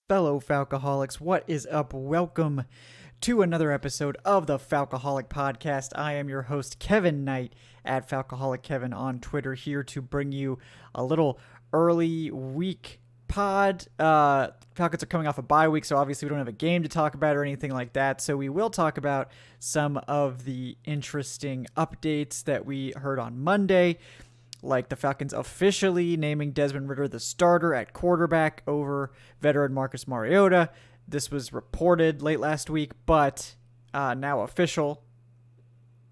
fellow Falcoholics. What is up? Welcome to another episode of the Falcoholic podcast. I am your host, Kevin Knight, at Falcoholic Kevin on Twitter, here to bring you a little early week pod. Falcons are coming off a bye week, so obviously we don't have a game to talk about or anything like that. So we will talk about some of the interesting updates that we heard on Monday, like the Falcons officially naming Desmond Ridder the starter at quarterback over veteran Marcus Mariota. This was reported late last week, but now official.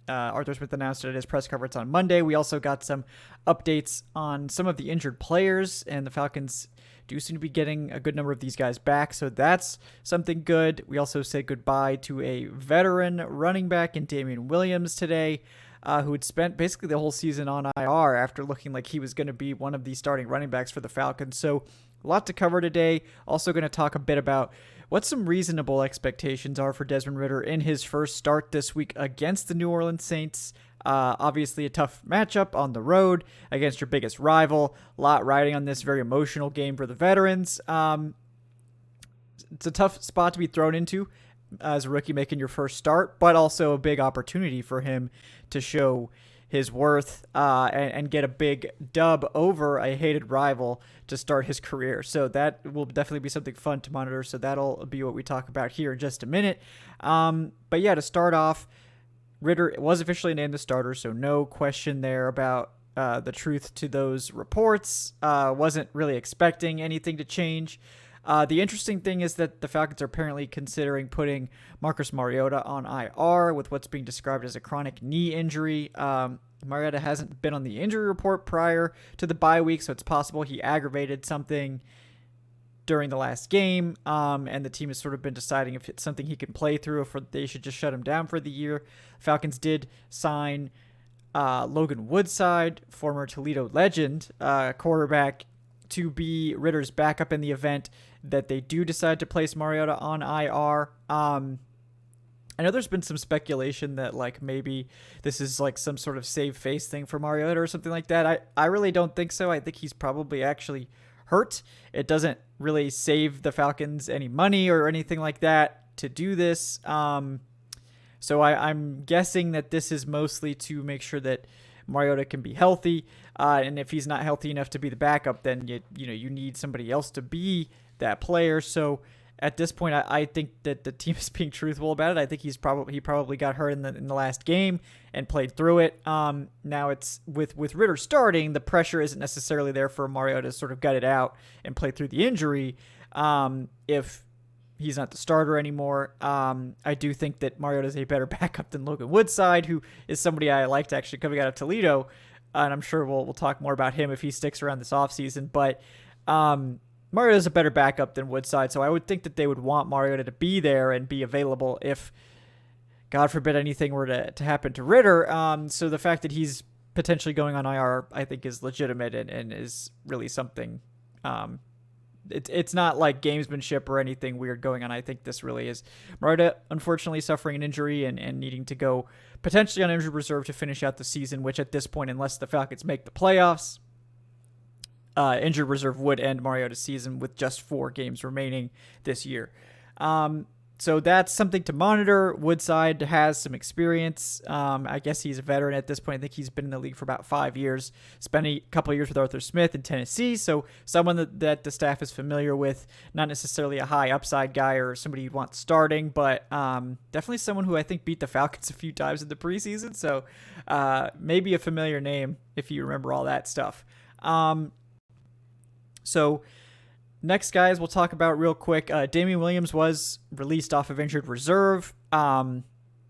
Arthur Smith announced it at his press conference on Monday. We also got some updates on some of the injured players, and the Falcons do seem to be getting a good number of these guys back, so that's something good. We also said goodbye to a veteran running back in Damian Williams today, who had spent basically the whole season on IR after looking like he was going to be one of the starting running backs for the Falcons. So a lot to cover today. Also going to talk a bit about what some reasonable expectations are for Desmond Ridder in his first start this week against the New Orleans Saints. Obviously a tough matchup on the road against your biggest rival. A lot riding on this very emotional game for the veterans. It's a tough spot to be thrown into as a rookie making your first start, but also a big opportunity for him to show his worth and get a big dub over a hated rival to start his career. So that will definitely be something fun to monitor. So that'll be what we talk about here in just a minute. But yeah, to start off, Ridder was officially named the starter, so no question there about the truth to those reports. Wasn't really expecting anything to change. The interesting thing is that the Falcons are apparently considering putting Marcus Mariota on IR with what's being described as a chronic knee injury. Mariota hasn't been on the injury report prior to the bye week, so it's possible he aggravated something during the last game, and the team has sort of been deciding if it's something he can play through or if they should just shut him down for the year. Falcons did sign Logan Woodside, former Toledo legend, quarterback, to be Ridder's backup in the event that they do decide to place Mariota on IR. I know there's been some speculation that like maybe this is like some sort of save face thing for Mariota or something like that. I really don't think so. I think he's probably actually hurt. It doesn't really save the Falcons any money or anything like that to do this. So I'm guessing that this is mostly to make sure that Mariota can be healthy, and if he's not healthy enough to be the backup, then you need somebody else to be that player. So at this point, I think that the team is being truthful about it. I think he probably got hurt in the last game and played through it. Now it's with Ridder starting, the pressure isn't necessarily there for Mariota to sort of gut it out and play through the injury. If he's not the starter anymore. I do think that Mariota is a better backup than Logan Woodside, who is somebody I liked actually coming out of Toledo, and I'm sure we'll talk more about him if he sticks around this offseason. But Mariota is a better backup than Woodside, so I would think that they would want Mariota to be there and be available if, God forbid, anything were to happen to Ridder. So the fact that he's potentially going on IR, I think, is legitimate and is really something. It's not like gamesmanship or anything weird going on. I think this really is Mariota unfortunately suffering an injury and needing to go potentially on injured reserve to finish out the season, which at this point, unless the Falcons make the playoffs, injured reserve would end Mariota's season with just 4 games remaining this year. So that's something to monitor. Woodside has some experience. I guess he's a veteran at this point. I think he's been in the league for about 5 years. Spent a couple of years with Arthur Smith in Tennessee. So someone that the staff is familiar with. Not necessarily a high upside guy or somebody you'd want starting, but definitely someone who I think beat the Falcons a few times in the preseason. So maybe a familiar name if you remember all that stuff. So next, guys, we'll talk about real quick. Damian Williams was released off of injured reserve.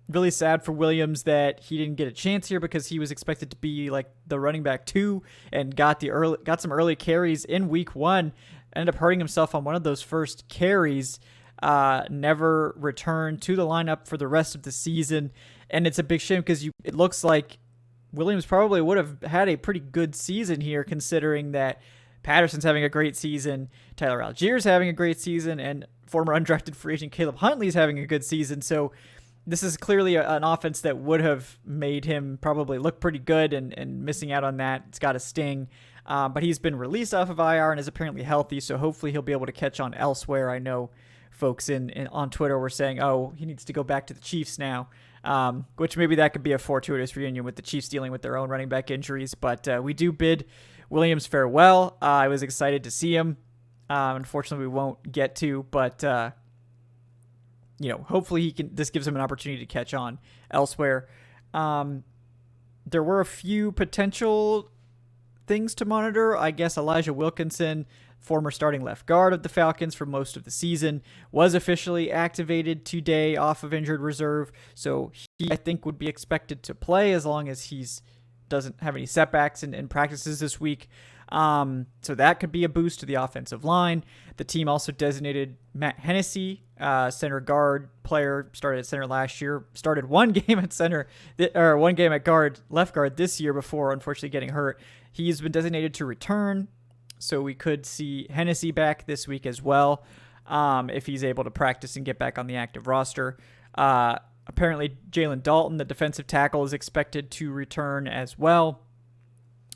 Really sad for Williams that he didn't get a chance here because he was expected to be like the running back 2 and got some early carries in week 1. Ended up hurting himself on one of those first carries. Never returned to the lineup for the rest of the season, and it's a big shame because it looks like Williams probably would have had a pretty good season here, considering that Patterson's having a great season, Tyler Allgeier's having a great season, and former undrafted free agent Caleb Huntley's having a good season. So this is clearly an offense that would have made him probably look pretty good, and missing out on that, it's got to sting. But he's been released off of IR and is apparently healthy, so hopefully he'll be able to catch on elsewhere. I know folks on Twitter were saying, oh, he needs to go back to the Chiefs now, which maybe that could be a fortuitous reunion with the Chiefs dealing with their own running back injuries. But we do bid Williams farewell. I was excited to see him. Unfortunately, we won't get to, but hopefully this gives him an opportunity to catch on elsewhere. There were a few potential things to monitor. I guess Elijah Wilkinson, former starting left guard of the Falcons for most of the season, was officially activated today off of injured reserve. So he, I think, would be expected to play as long as he doesn't have any setbacks in practices this week. So that could be a boost to the offensive line. The team also designated Matt Hennessy, center guard player, started at center last year, started one game at center, or one game at left guard this year before unfortunately getting hurt. He's been designated to return, so we could see Hennessy back this week as well, if he's able to practice and get back on the active roster. Apparently Jalen Dalton, the defensive tackle, is expected to return as well.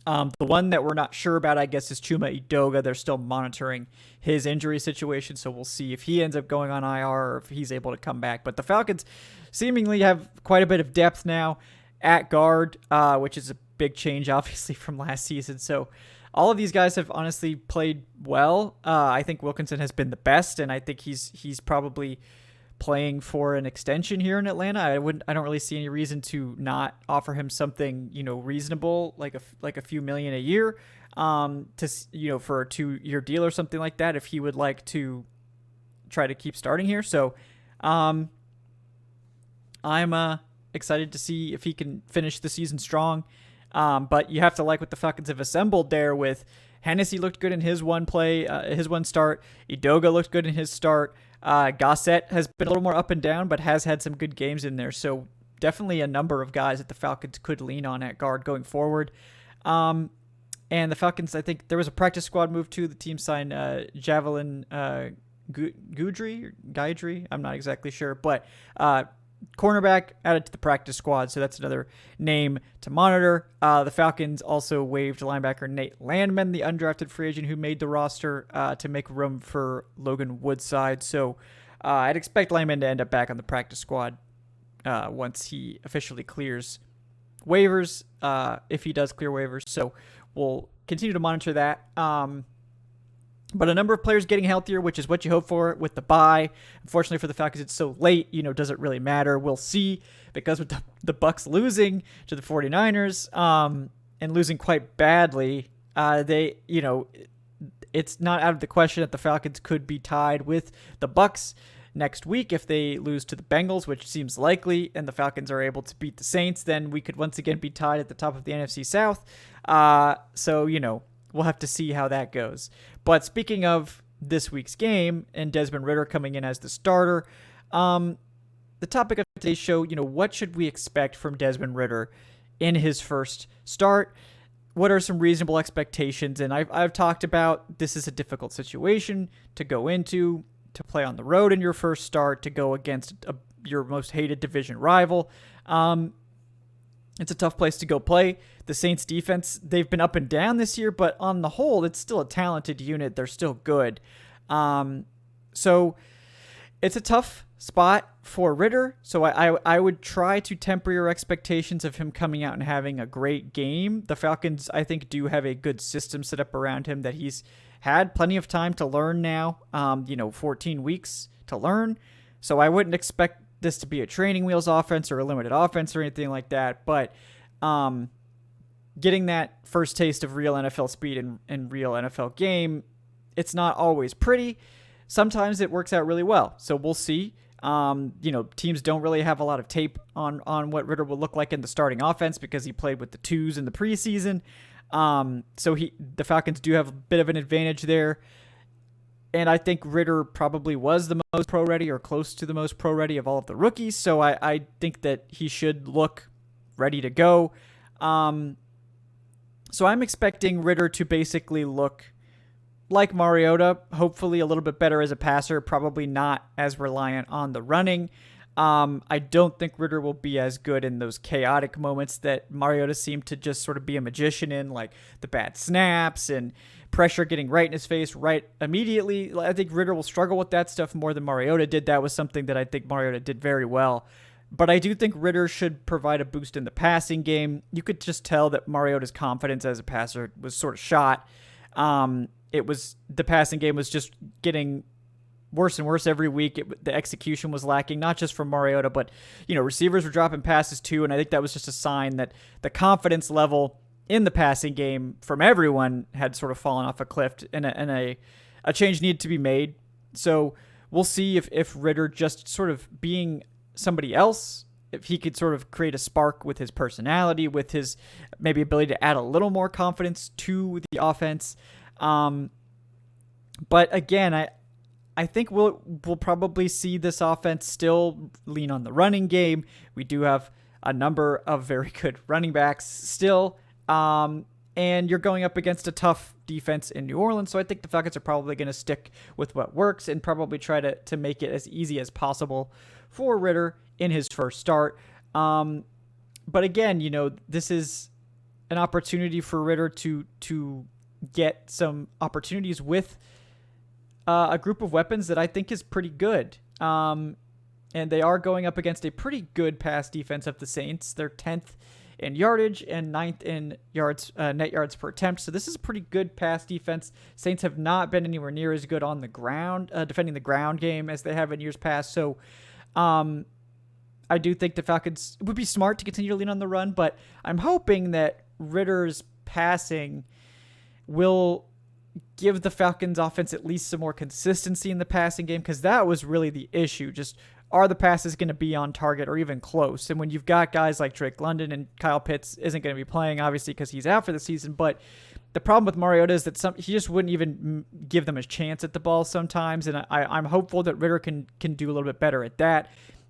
The one that we're not sure about, I guess, is Chuma Edoga. They're still monitoring his injury situation, so we'll see if he ends up going on IR or if he's able to come back. But the Falcons seemingly have quite a bit of depth now at guard, which is a big change, obviously, from last season. So all of these guys have honestly played well. I think Wilkinson has been the best, and I think he's probably playing for an extension here in Atlanta. I don't really see any reason to not offer him something, reasonable, like a few million a year, for a 2-year deal or something like that, if he would like to try to keep starting here. So, I'm excited to see if he can finish the season strong. But you have to like what the Falcons have assembled there with Hennessy looked good in his one start. Edoga looked good in his start. Gossett has been a little more up and down, but has had some good games in there. So definitely a number of guys that the Falcons could lean on at guard going forward. And the Falcons, I think there was a practice squad move too. The team signed Javelin Guidry. I'm not exactly sure, but cornerback added to the practice squad, so that's another name to monitor. The Falcons also waived linebacker Nate Landman, the undrafted free agent who made the roster, to make room for Logan Woodside. So I'd expect Landman to end up back on the practice squad once he officially clears waivers, if he does clear waivers. So we'll continue to monitor that. But a number of players getting healthier, which is what you hope for with the bye. Unfortunately for the Falcons, it's so late, doesn't really matter. We'll see, because with the Bucs losing to the 49ers, and losing quite badly, it's not out of the question that the Falcons could be tied with the Bucs next week. If they lose to the Bengals, which seems likely, and the Falcons are able to beat the Saints, then we could once again be tied at the top of the NFC South. We'll have to see how that goes. But speaking of this week's game and Desmond Ridder coming in as the starter, the topic of today's show, what should we expect from Desmond Ridder in his first start? What are some reasonable expectations? And I've talked about this is a difficult situation to go into, to play on the road in your first start, to go against your most hated division rival. It's a tough place to go play. The Saints defense, they've been up and down this year, but on the whole, it's still a talented unit. They're still good. So it's a tough spot for Ridder. So I would try to temper your expectations of him coming out and having a great game. The Falcons, I think, do have a good system set up around him that he's had plenty of time to learn now, 14 weeks to learn. So I wouldn't expect this to be a training wheels offense or a limited offense or anything like that. But getting that first taste of real NFL speed and real NFL game, it's not always pretty. Sometimes it works out really well. So we'll see. Teams don't really have a lot of tape on what Ridder will look like in the starting offense because he played with the twos in the preseason. So the Falcons do have a bit of an advantage there. And I think Ridder probably was the most pro-ready or close to the most pro-ready of all of the rookies. So I think that he should look ready to go. So I'm expecting Ridder to basically look like Mariota, hopefully a little bit better as a passer, probably not as reliant on the running. I don't think Ridder will be as good in those chaotic moments that Mariota seemed to just sort of be a magician in, like the bad snaps and pressure getting right in his face right immediately. I think Ridder will struggle with that stuff more than Mariota did. That was something that I think Mariota did very well. But I do think Ridder should provide a boost in the passing game. You could just tell that Mariota's confidence as a passer was sort of shot. The passing game was just getting worse and worse every week. The execution was lacking, not just from Mariota, but receivers were dropping passes too. And I think that was just a sign that the confidence level in the passing game from everyone had sort of fallen off a cliff, and a change needed to be made. So we'll see if Ridder, just sort of being somebody else, if he could sort of create a spark with his personality, with his maybe ability to add a little more confidence to the offense. But again, I think we'll probably see this offense still lean on the running game. We do have a number of very good running backs still. And you're going up against a tough defense in New Orleans. So I think the Falcons are probably going to stick with what works and probably try to make it as easy as possible for Ridder in his first start. But again, this is an opportunity for Ridder to get some opportunities with a group of weapons that I think is pretty good. And they are going up against a pretty good pass defense of the Saints. They're 10th in yardage and 9th in yards, net yards per attempt. So this is a pretty good pass defense. Saints have not been anywhere near as good on the ground, defending the ground game as they have in years past. So I do think the Falcons would be smart to continue to lean on the run, but I'm hoping that Ridder's passing will give the Falcons offense at least some more consistency in the passing game, because that was really the issue. Just, are the passes going to be on target or even close? And when you've got guys like Drake London, and Kyle Pitts isn't going to be playing, obviously, because he's out for the season, but the problem with Mariota is that he just wouldn't even give them a chance at the ball sometimes, and I'm hopeful that Ridder can do a little bit better at that,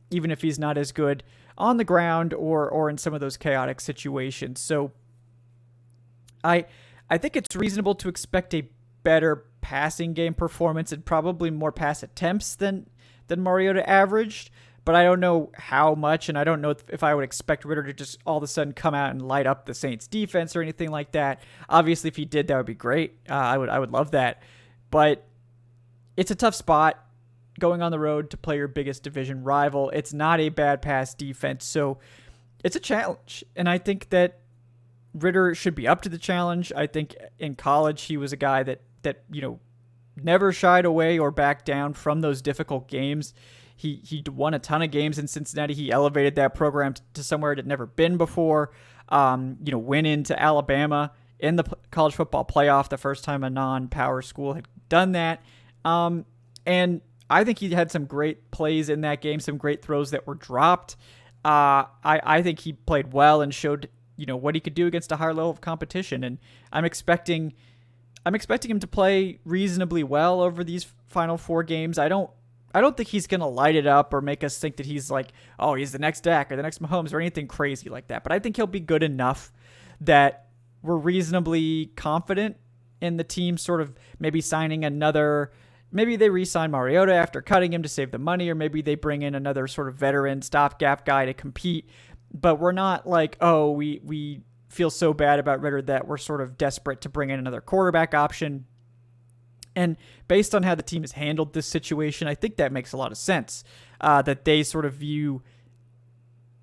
even if he's not as good on the ground or in some of those chaotic situations. So I think it's reasonable to expect a better passing game performance and probably more pass attempts than Mariota averaged, but I don't know how much, and I don't know if I would expect Ridder to just all of a sudden come out and light up the Saints defense or anything like that. Obviously, if he did, that would be great. I would love that, but it's a tough spot going on the road to play your biggest division rival. It's not a bad pass defense, so it's a challenge, and I think that Ridder should be up to the challenge. I think in college he was a guy that never shied away or backed down from those difficult games. He won a ton of games in Cincinnati. He elevated that program to somewhere it had never been before. Went into Alabama in the college football playoff, the first time a non-power school had done that. And I think he had some great plays in that game, some great throws that were dropped. I think he played well and showed what he could do against a higher level of competition. And I'm expecting him to play reasonably well over these final 4 games. I don't think he's going to light it up or make us think that he's like, oh, he's the next Dak or the next Mahomes or anything crazy like that. But I think he'll be good enough that we're reasonably confident in the team sort of maybe signing maybe they re-sign Mariota after cutting him to save the money, or maybe they bring in another sort of veteran stopgap guy to compete. But we're not like, oh, we feel so bad about Ridder that we're sort of desperate to bring in another quarterback option. And based on how the team has handled this situation, I think that makes a lot of sense, that they sort of view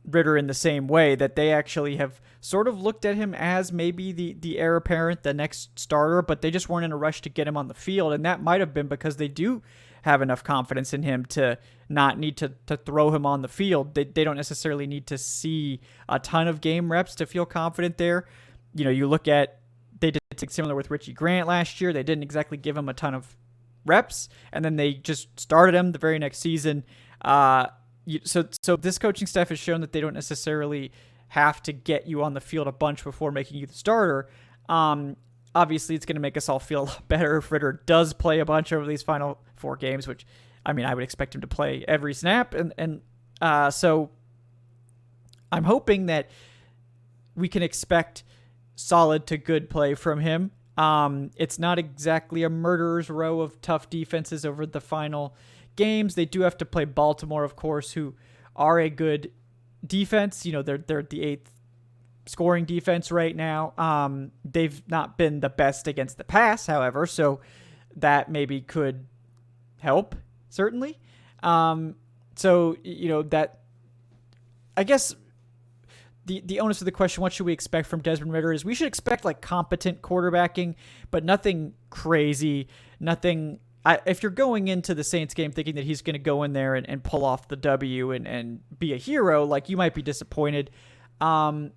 Ridder in the same way, that they actually have sort of looked at him as maybe the heir apparent, the next starter, but they just weren't in a rush to get him on the field. And that might have been because they do have enough confidence in him to not need to throw him on the field. They don't necessarily need to see a ton of game reps to feel confident there. You look at, they did something similar with Richie Grant last year. They didn't exactly give him a ton of reps, and then they just started him the very next season. So this coaching staff has shown that they don't necessarily have to get you on the field a bunch before making you the starter. Obviously, it's going to make us all feel a lot better if Ridder does play a bunch over these final 4 games, which, I would expect him to play every snap. And so I'm hoping that we can expect solid to good play from him. It's not exactly a murderer's row of tough defenses over the final games. They do have to play Baltimore, of course, who are a good defense. They're the 8th scoring defense right now. They've not been the best against the pass, however, so that maybe could help, certainly. That, I guess the onus of the question, what should we expect from Desmond Ridder, is we should expect like competent quarterbacking, but nothing crazy, nothing. If you're going into the Saints game thinking that he's going to go in there and pull off the W and be a hero, like, you might be disappointed. I'm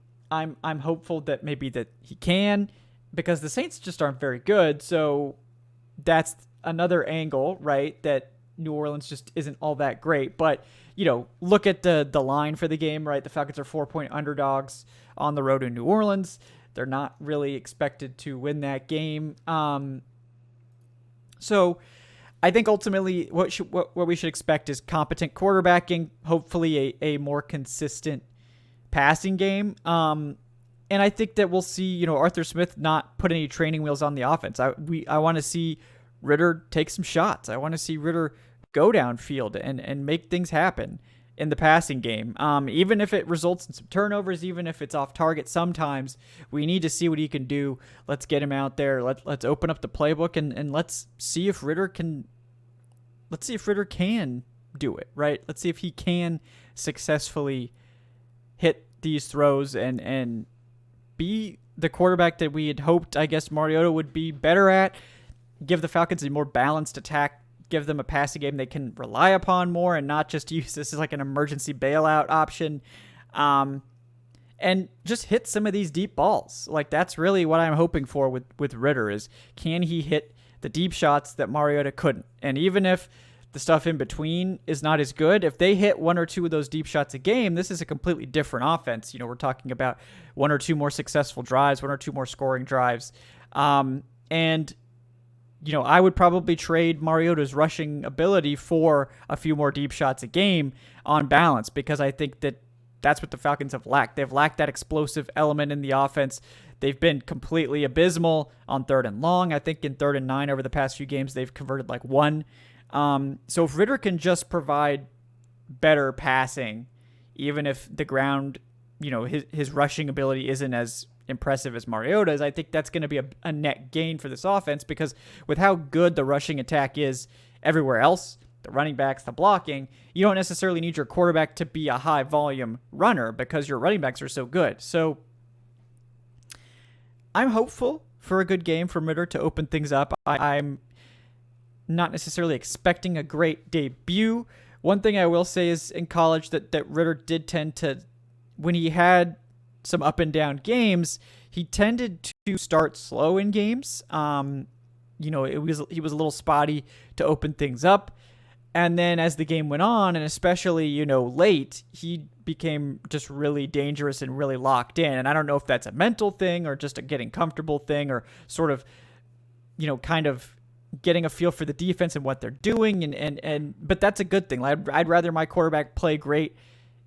hopeful that maybe that he can, because the Saints just aren't very good. So that's another angle, right? That New Orleans just isn't all that great. But, look at the line for the game, right? The Falcons are 4-point underdogs on the road in New Orleans. They're not really expected to win that game. So I think ultimately what we should expect is competent quarterbacking, hopefully a more consistent passing game. And I think that we'll see, Arthur Smith not put any training wheels on the offense. I want to see Ridder take some shots. I want to see Ridder go downfield and make things happen in the passing game. Even if it results in some turnovers, even if it's off target, sometimes we need to see what he can do. Let's get him out there. Let's open up the playbook and let's see if Ridder can do it, right? Let's see if he can successfully hit these throws and be the quarterback that we had hoped, I guess, Mariota would be better at. Give the Falcons a more balanced attack, give them a passing game they can rely upon more and not just use this as like an emergency bailout option. And just hit some of these deep balls. Like, that's really what I'm hoping for with Ridder, is can he hit the deep shots that Mariota couldn't? And even if the stuff in between is not as good, if they hit 1 or 2 of those deep shots a game, this is a completely different offense. We're talking about 1 or 2 more successful drives, 1 or 2 more scoring drives. I would probably trade Mariota's rushing ability for a few more deep shots a game on balance, because I think that that's what the Falcons have lacked. They've lacked that explosive element in the offense. They've been completely abysmal on 3rd and long. I think in 3rd and 9 over the past few games, they've converted like 1. So if Ridder can just provide better passing, even if the ground, his rushing ability isn't as impressive as Mariota's, I think that's going to be a net gain for this offense, because with how good the rushing attack is everywhere else, the running backs, the blocking, you don't necessarily need your quarterback to be a high volume runner because your running backs are so good. So I'm hopeful for a good game from Ridder to open things up. I'm not necessarily expecting a great debut. One thing I will say is in college that Ridder did tend to, when he had some up and down games, he tended to start slow in games. He was a little spotty to open things up. And then as the game went on, and especially, late, he became just really dangerous and really locked in. And I don't know if that's a mental thing or just a getting comfortable thing, or sort of, kind of getting a feel for the defense and what they're doing. But that's a good thing. I'd rather my quarterback play great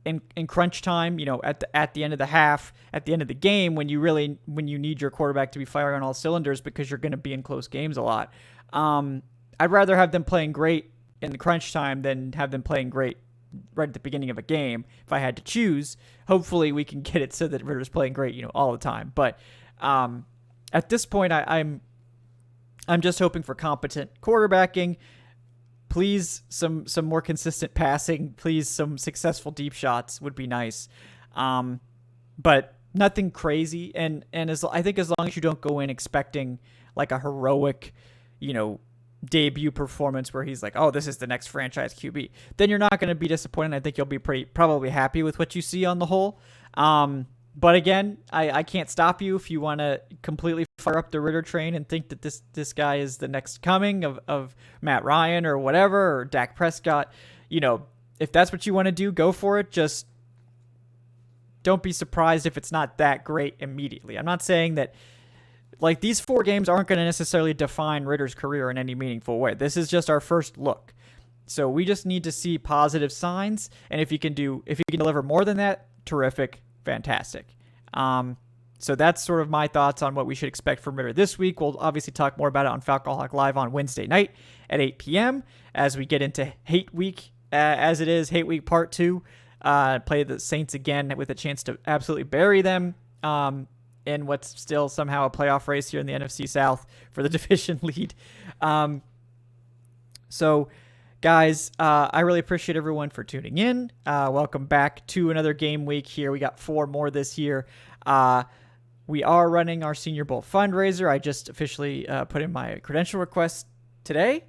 in crunch time, at the end of the half, at the end of the game, when you need your quarterback to be firing on all cylinders because you're going to be in close games a lot. I'd rather have them playing great in the crunch time than have them playing great right at the beginning of a game. If I had to choose, hopefully we can get it so that Ridder's playing great, all the time. But at this point, I'm just hoping for competent quarterbacking. Please, some more consistent passing. Please, some successful deep shots would be nice. But nothing crazy. And I think as long as you don't go in expecting like a heroic, debut performance where he's like, oh, this is the next franchise QB, then you're not going to be disappointed. I think you'll be probably happy with what you see on the whole. But again, I can't stop you if you want to completely fire up the Ridder train and think that this guy is the next coming of Matt Ryan or whatever, or Dak Prescott. If that's what you want to do, go for it. Just don't be surprised if it's not that great immediately. I'm not saying that like these 4 games aren't going to necessarily define Ridder's career in any meaningful way. This is just our first look. So we just need to see positive signs. And if you can deliver more than that, terrific. Fantastic. So that's sort of my thoughts on what we should expect from Ridder this week. We'll obviously talk more about it on Falcoholic Live on Wednesday night at 8 p.m. as we get into Hate Week, as it is Hate Week Part 2. play the Saints again with a chance to absolutely bury them in what's still somehow a playoff race here in the NFC South for the division lead. So, guys, I really appreciate everyone for tuning in. Welcome back to another game week here. We got 4 more this year. We are running our Senior Bowl fundraiser. I just officially put in my credential request today.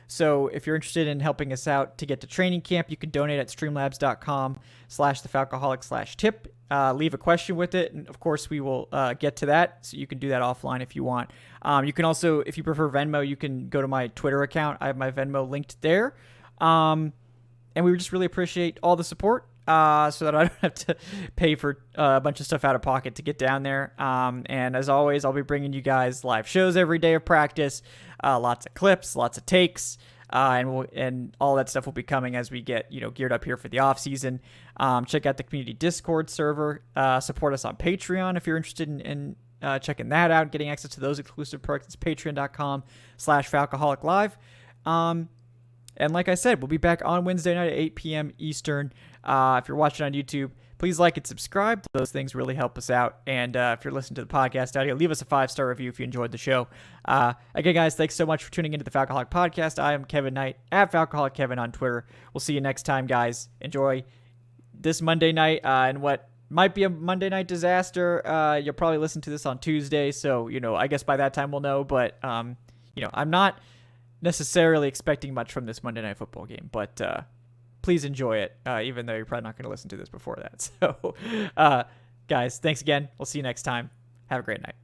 So if you're interested in helping us out to get to training camp, you can donate at streamlabs.com/thefalcoholic/tip. Leave a question with it, and of course we will get to that, so you can do that offline if you want. You can also, if you prefer Venmo, you can go to my Twitter account. I have my Venmo linked there. And we would just really appreciate all the support so that I don't have to pay for a bunch of stuff out of pocket to get down there. And as always, I'll be bringing you guys live shows every day of practice, lots of clips, lots of takes, and all that stuff will be coming as we get geared up here for the off season. Check out the community Discord server. Support us on Patreon if you're interested in checking that out, getting access to those exclusive perks. It's patreon.com/Falcoholic Live. And like I said, we'll be back on Wednesday night at 8 p.m. Eastern. If you're watching on YouTube, please like and subscribe. Those things really help us out. And if you're listening to the podcast audio, leave us a 5-star review if you enjoyed the show. Again, guys, thanks so much for tuning into the Falcoholic Podcast. I am Kevin Knight, at Falcoholic Kevin on Twitter. We'll see you next time, guys. Enjoy this Monday night and what might be a Monday night disaster. You'll probably listen to this on Tuesday, so I guess by that time we'll know. But I'm not necessarily expecting much from this Monday Night Football game, but please enjoy it, even though you're probably not going to listen to this before that. So, guys, thanks again. We'll see you next time. Have a great night.